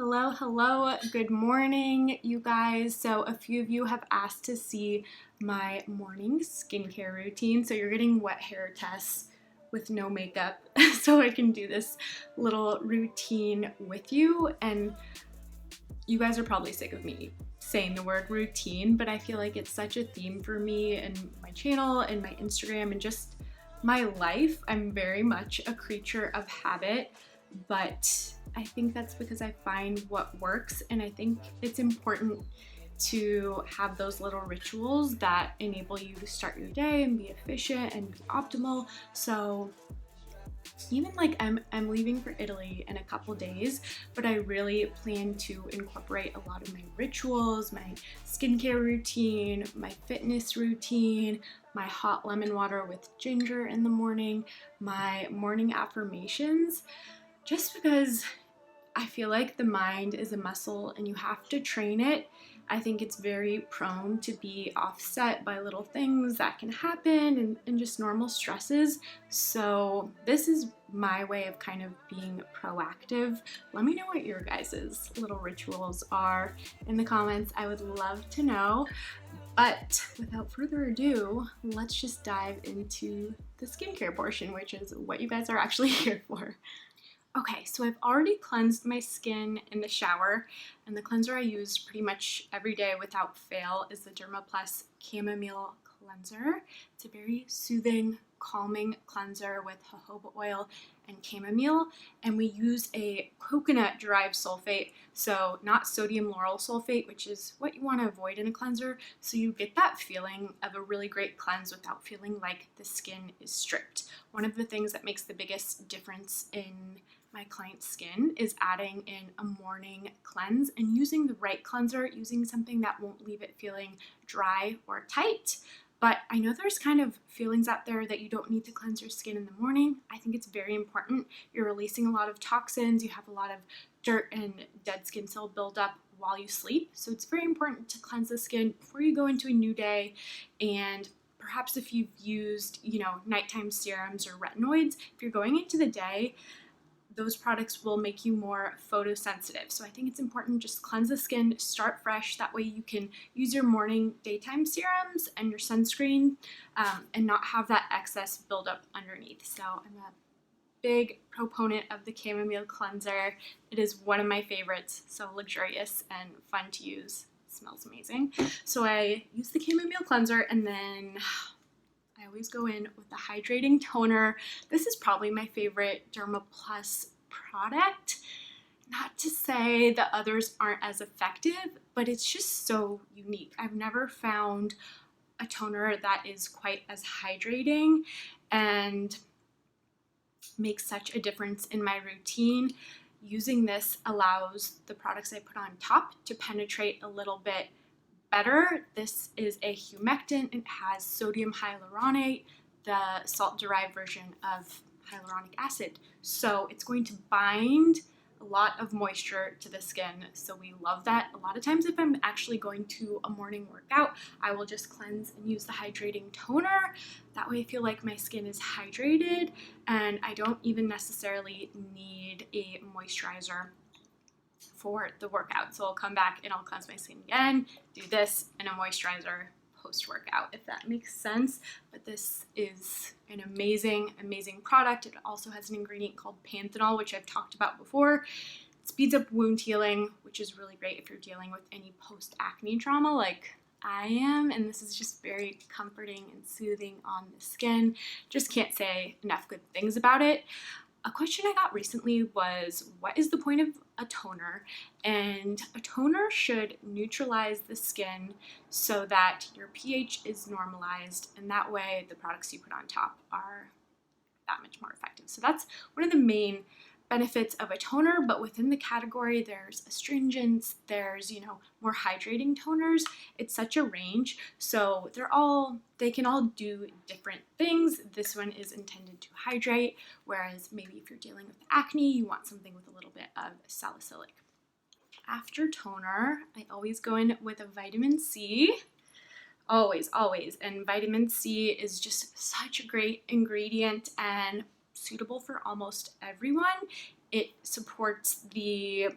Hello, hello, good morning, you guys. So a few of you have asked to see my morning skincare routine. So you're getting wet hair Tess with no makeup so I can do this little routine with you. And you guys are probably sick of me saying the word routine, but I feel like it's such a theme for me and my channel and my Instagram and just my life. I'm very much a creature of habit, but I think that's because I find what works, and I think it's important to have those little rituals that enable you to start your day and be efficient and be optimal. So even like I'm leaving for Italy in a couple days, but I really plan to incorporate a lot of my rituals, my skincare routine, my fitness routine, my hot lemon water with ginger in the morning, my morning affirmations, just because I feel like the mind is a muscle and you have to train it. I think it's very prone to be offset by little things that can happen and just normal stresses. So this is my way of kind of being proactive. Let me know what your guys' little rituals are in the comments. I would love to know. But without further ado, let's just dive into the skincare portion, which is what you guys are actually here for. Okay, so I've already cleansed my skin in the shower, and the cleanser I use pretty much every day without fail is the Dermaplus Chamomile Cleanser. It's a very soothing, calming cleanser with jojoba oil and chamomile, and we use a coconut-derived sulfate, so not sodium lauryl sulfate, which is what you want to avoid in a cleanser, so you get that feeling of a really great cleanse without feeling like the skin is stripped. One of the things that makes the biggest difference in my client's skin is adding in a morning cleanse and using the right cleanser, using something that won't leave it feeling dry or tight. But I know there's kind of feelings out there that you don't need to cleanse your skin in the morning. I think it's very important. You're releasing a lot of toxins, you have a lot of dirt and dead skin cell buildup while you sleep. So it's very important to cleanse the skin before you go into a new day. And perhaps if you've used, nighttime serums or retinoids, if you're going into the day, those products will make you more photosensitive. So I think it's important to just cleanse the skin, start fresh. That way you can use your morning daytime serums and your sunscreen and not have that excess buildup underneath. So I'm a big proponent of the chamomile cleanser. It is one of my favorites, so luxurious and fun to use. It smells amazing. So I use the chamomile cleanser, and then I always go in with the hydrating toner. This is probably my favorite Dermaplus product. Not to say the others aren't as effective, but it's just so unique. I've never found a toner that is quite as hydrating and makes such a difference in my routine. Using this allows the products I put on top to penetrate a little bit better. This is a humectant. It has sodium hyaluronate, the salt-derived version of hyaluronic acid. So it's going to bind a lot of moisture to the skin. So we love that. A lot of times if I'm actually going to a morning workout, I will just cleanse and use the hydrating toner. That way I feel like my skin is hydrated and I don't even necessarily need a moisturizer for the workout. So I'll come back and I'll cleanse my skin again, do this and a moisturizer post-workout, if that makes sense. But this is an amazing, amazing product. It also has an ingredient called panthenol, which I've talked about before. It speeds up wound healing, which is really great if you're dealing with any post-acne trauma like I am, and this is just very comforting and soothing on the skin. Just can't say enough good things about it. A question I got recently was, what is the point of a toner? And a toner should neutralize the skin so that your pH is normalized, and that way the products you put on top are that much more effective. So that's one of the main benefits of a toner, but within the category there's astringents, there's more hydrating toners. It's such a range, so they can all do different things. This one is intended to hydrate, whereas maybe if you're dealing with acne, you want something with a little bit of salicylic. After toner, I always go in with a vitamin C. Always, and vitamin C is just such a great ingredient and suitable for almost everyone. It supports the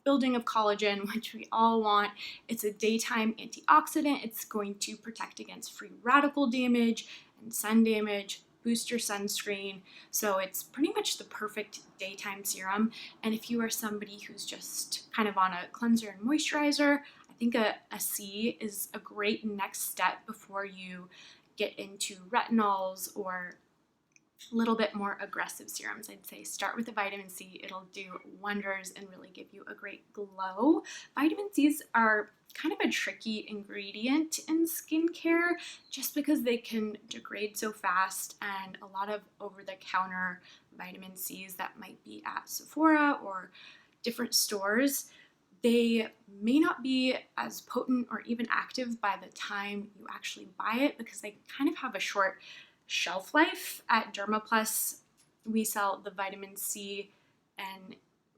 building of collagen, which we all want. It's a daytime antioxidant. It's going to protect against free radical damage and sun damage, boost your sunscreen. So it's pretty much the perfect daytime serum. And if you are somebody who's just kind of on a cleanser and moisturizer, I think a C is a great next step before you get into retinols or a little bit more aggressive serums. I'd say start with the vitamin C. It'll do wonders and really give you a great glow. Vitamin C's are kind of a tricky ingredient in skincare just because they can degrade so fast, and a lot of over-the-counter vitamin C's that might be at Sephora or different stores, they may not be as potent or even active by the time you actually buy it because they kind of have a short shelf life. At Dermaplus, we sell the vitamin C, and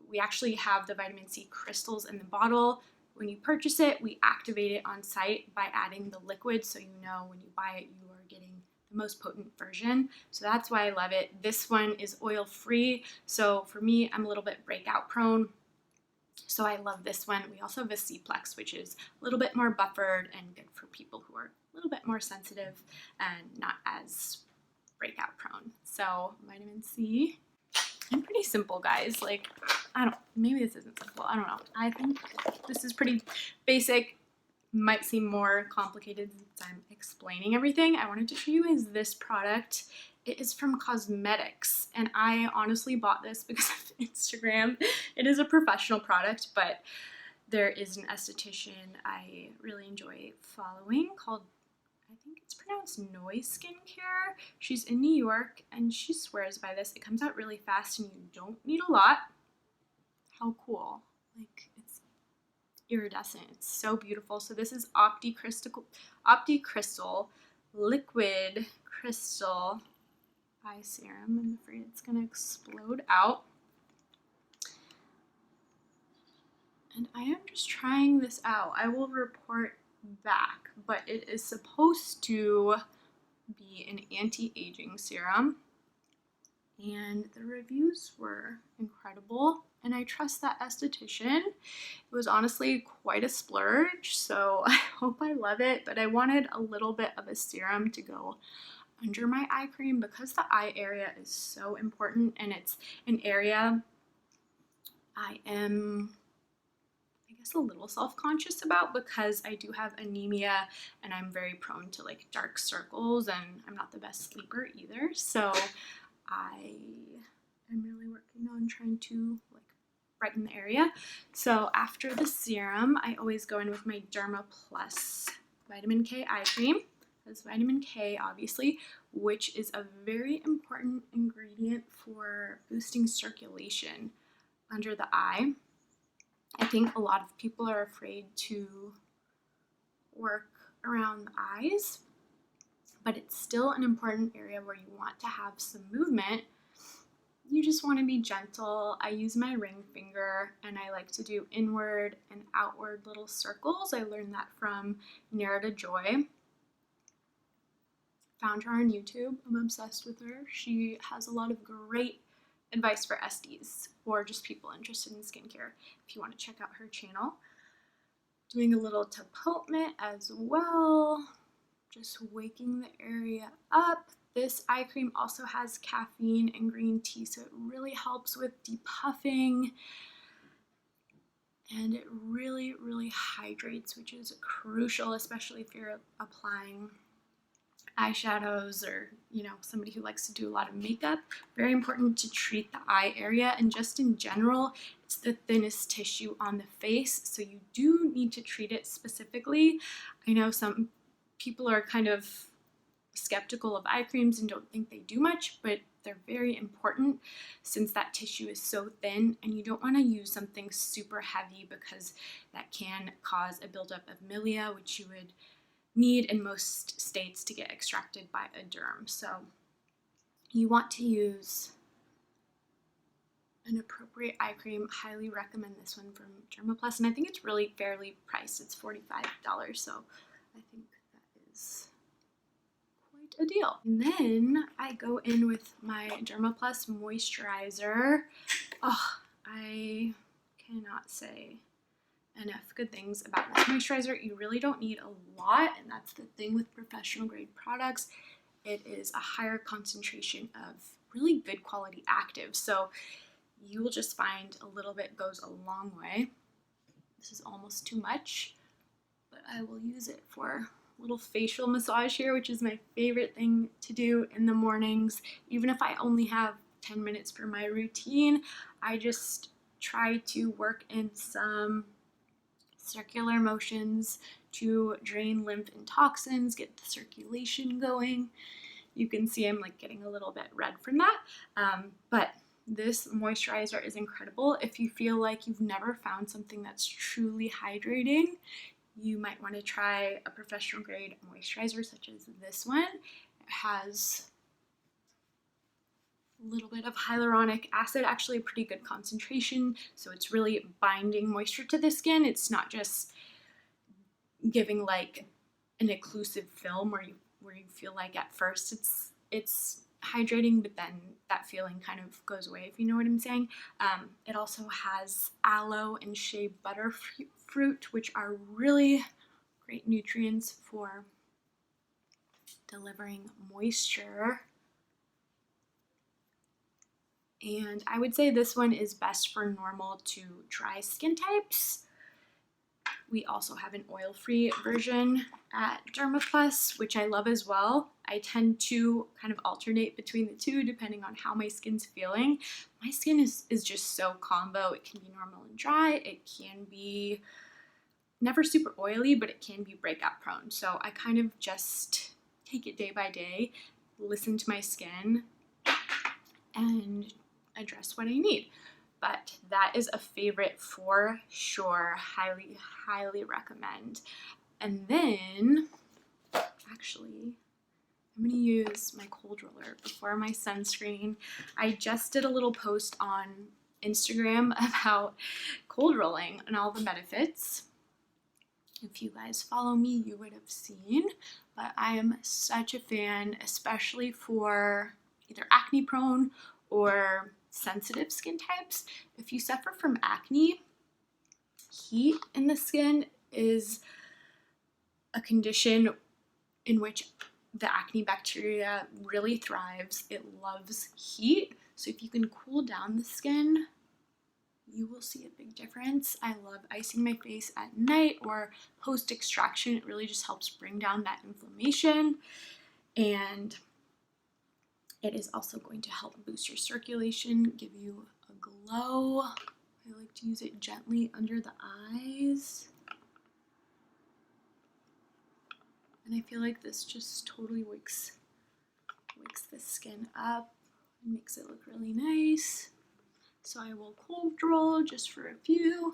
we actually have the vitamin C crystals in the bottle. When you purchase it, we activate it on site by adding the liquid, so you know when you buy it you are getting the most potent version. So that's why I love it. This one is oil free, so for me, I'm a little bit breakout prone, so I love this one. We also have a C-Plex, which is a little bit more buffered and good for people who are a little bit more sensitive and not as breakout prone. So vitamin C. I'm pretty simple, guys. Like, maybe this isn't simple. I don't know. I think this is pretty basic. Might seem more complicated since I'm explaining everything. I wanted to show you is this product. It is from Cosmedix, and I honestly bought this because of Instagram. It is a professional product, but there is an esthetician I really enjoy following called, I think it's pronounced Noi Skincare. She's in New York, and she swears by this. It comes out really fast, and you don't need a lot. How cool. Like, it's iridescent. It's so beautiful. So this is Opti Crystal Liquid Crystal Eye Serum. I'm afraid it's going to explode out. And I am just trying this out. I will report back, but it is supposed to be an anti-aging serum, and the reviews were incredible, and I trust that esthetician. It was honestly quite a splurge, so I hope I love it, but I wanted a little bit of a serum to go under my eye cream because the eye area is so important, and it's an area I am, I guess, a little self-conscious about because I do have anemia and I'm very prone to like dark circles, and I'm not the best sleeper either. So I am really working on trying to like brighten the area. So after the serum, I always go in with my Dermaplus Vitamin K eye cream. There's vitamin K, obviously, which is a very important ingredient for boosting circulation under the eye. I think a lot of people are afraid to work around the eyes, but it's still an important area where you want to have some movement. You just want to be gentle. I use my ring finger, and I like to do inward and outward little circles. I learned that from Nerida Joy. Found her on YouTube. I'm obsessed with her. She has a lot of great advice for esties or just people interested in skincare if you want to check out her channel. Doing a little tapotement as well, just waking the area up. This eye cream also has caffeine and green tea, so it really helps with depuffing, and it really, really hydrates, which is crucial, especially if you're applying eyeshadows or, you know, somebody who likes to do a lot of makeup. Very important to treat the eye area, and just in general, it's the thinnest tissue on the face, so you do need to treat it specifically. I know some people are kind of skeptical of eye creams and don't think they do much, but they're very important since that tissue is so thin, and you don't want to use something super heavy because that can cause a buildup of milia, which you would need in most states to get extracted by a derm. So you want to use an appropriate eye cream. Highly recommend this one from Dermaplus, and I think it's really fairly priced. It's $45, so I think that is quite a deal. And then I go in with my Dermaplus moisturizer. Oh, I cannot say enough good things about this moisturizer. You really don't need a lot, and that's the thing with professional grade products. It is a higher concentration of really good quality actives, so you will just find a little bit goes a long way. This is almost too much, but I will use it for a little facial massage here, which is my favorite thing to do in the mornings. Even if I only have 10 minutes for my routine, I just try to work in some circular motions to drain lymph and toxins, get the circulation going. You can see I'm like getting a little bit red from that, but this moisturizer is incredible. If you feel like you've never found something that's truly hydrating, you might want to try a professional grade moisturizer such as this one. It has a little bit of hyaluronic acid, actually a pretty good concentration, so it's really binding moisture to the skin. It's not just giving like an occlusive film where you feel like at first it's hydrating, but then that feeling kind of goes away, if you know what I'm saying. It also has aloe and shea butter fruit, which are really great nutrients for delivering moisture. And I would say this one is best for normal to dry skin types. We also have an oil-free version at Dermaplus, which I love as well. I tend to kind of alternate between the two depending on how my skin's feeling. My skin is just so combo. It can be normal and dry. It can be never super oily, but it can be breakout prone. So I kind of just take it day by day, listen to my skin, and address what I need. But that is a favorite for sure. Highly, highly recommend. And then, actually, I'm going to use my cold roller before my sunscreen. I just did a little post on Instagram about cold rolling and all the benefits. If you guys follow me, you would have seen, but I am such a fan, especially for either acne prone or sensitive skin types. If you suffer from acne, heat in the skin is a condition in which the acne bacteria really thrives. It loves heat. So if you can cool down the skin, you will see a big difference. I love icing my face at night or post extraction. It really just helps bring down that inflammation, and it is also going to help boost your circulation, give you a glow. I like to use it gently under the eyes. And I feel like this just totally wakes the skin up and makes it look really nice. So I will cold roll just for a few.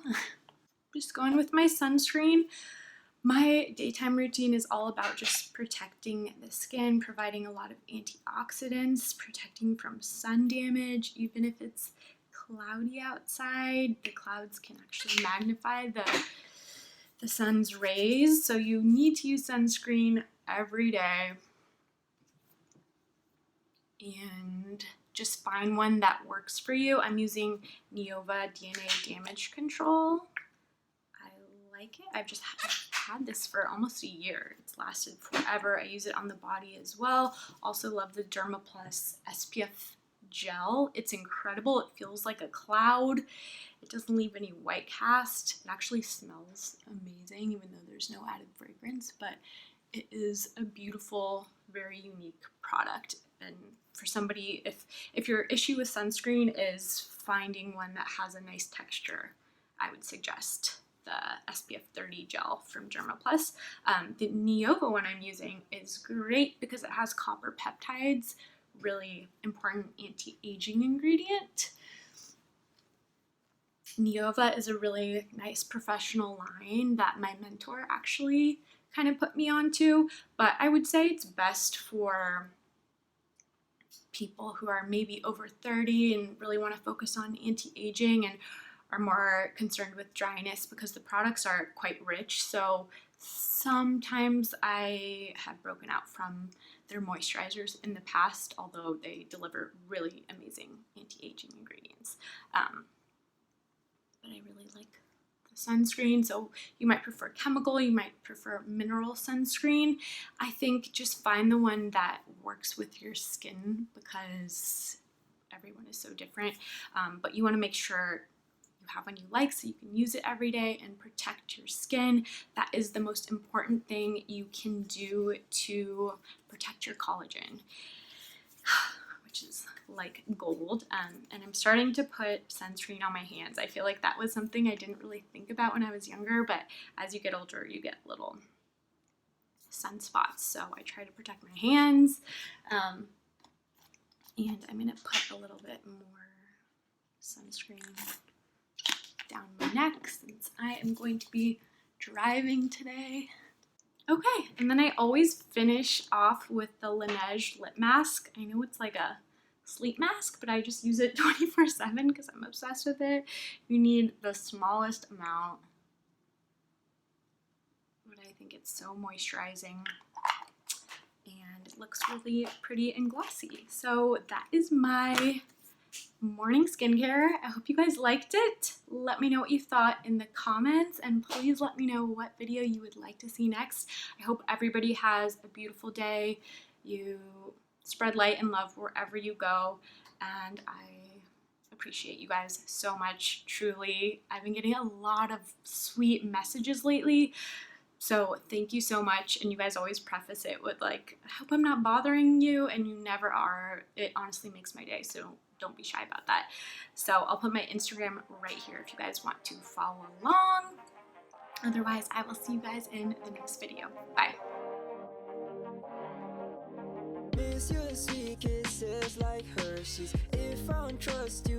Just going with my sunscreen. My daytime routine is all about just protecting the skin, providing a lot of antioxidants, protecting from sun damage. Even if it's cloudy outside, the clouds can actually magnify the sun's rays. So you need to use sunscreen every day. And just find one that works for you. I'm using Neova DNA Damage Control. I like it. I've had this for almost a year. It's lasted forever. I use it on the body as well. Also love the Dermaplus SPF gel. It's incredible. It feels like a cloud. It doesn't leave any white cast. It actually smells amazing, even though there's no added fragrance, but it is a beautiful, very unique product. And for somebody, if your issue with sunscreen is finding one that has a nice texture, I would suggest the SPF 30 gel from Dermaplus. The Neova one I'm using is great because it has copper peptides, really important anti-aging ingredient. Neova is a really nice professional line that my mentor actually kind of put me onto, but I would say it's best for people who are maybe over 30 and really want to focus on anti-aging and are more concerned with dryness because the products are quite rich. So sometimes I have broken out from their moisturizers in the past, although they deliver really amazing anti-aging ingredients. But I really like the sunscreen. So you might prefer chemical, you might prefer mineral sunscreen. I think just find the one that works with your skin because everyone is so different. But you want to make sure you have one you like so you can use it every day and protect your skin. That is the most important thing you can do to protect your collagen, which is like gold. And I'm starting to put sunscreen on my hands. I feel like that was something I didn't really think about when I was younger, but as you get older, you get little sunspots. So I try to protect my hands. And I'm gonna put a little bit more sunscreen down my neck since I am going to be driving today. Okay, and then I always finish off with the LANEIGE lip mask. I know it's like a sleep mask, but I just use it 24/7 because I'm obsessed with it. You need the smallest amount, but I think it's so moisturizing and it looks really pretty and glossy. So that is my morning skincare. I hope you guys liked it. Let me know what you thought in the comments, and please let me know what video you would like to see next. I hope everybody has a beautiful day. You spread light and love wherever you go, and I appreciate you guys so much, truly. I've been getting a lot of sweet messages lately, so thank you so much. And you guys always preface it with like, I hope I'm not bothering you, and you never are. It honestly makes my day, so don't be shy about that. So I'll put my Instagram right here if you guys want to follow along. Otherwise, I will see you guys in the next video. Bye. Miss you and sweet kisses like Hershey's. If I don't trust you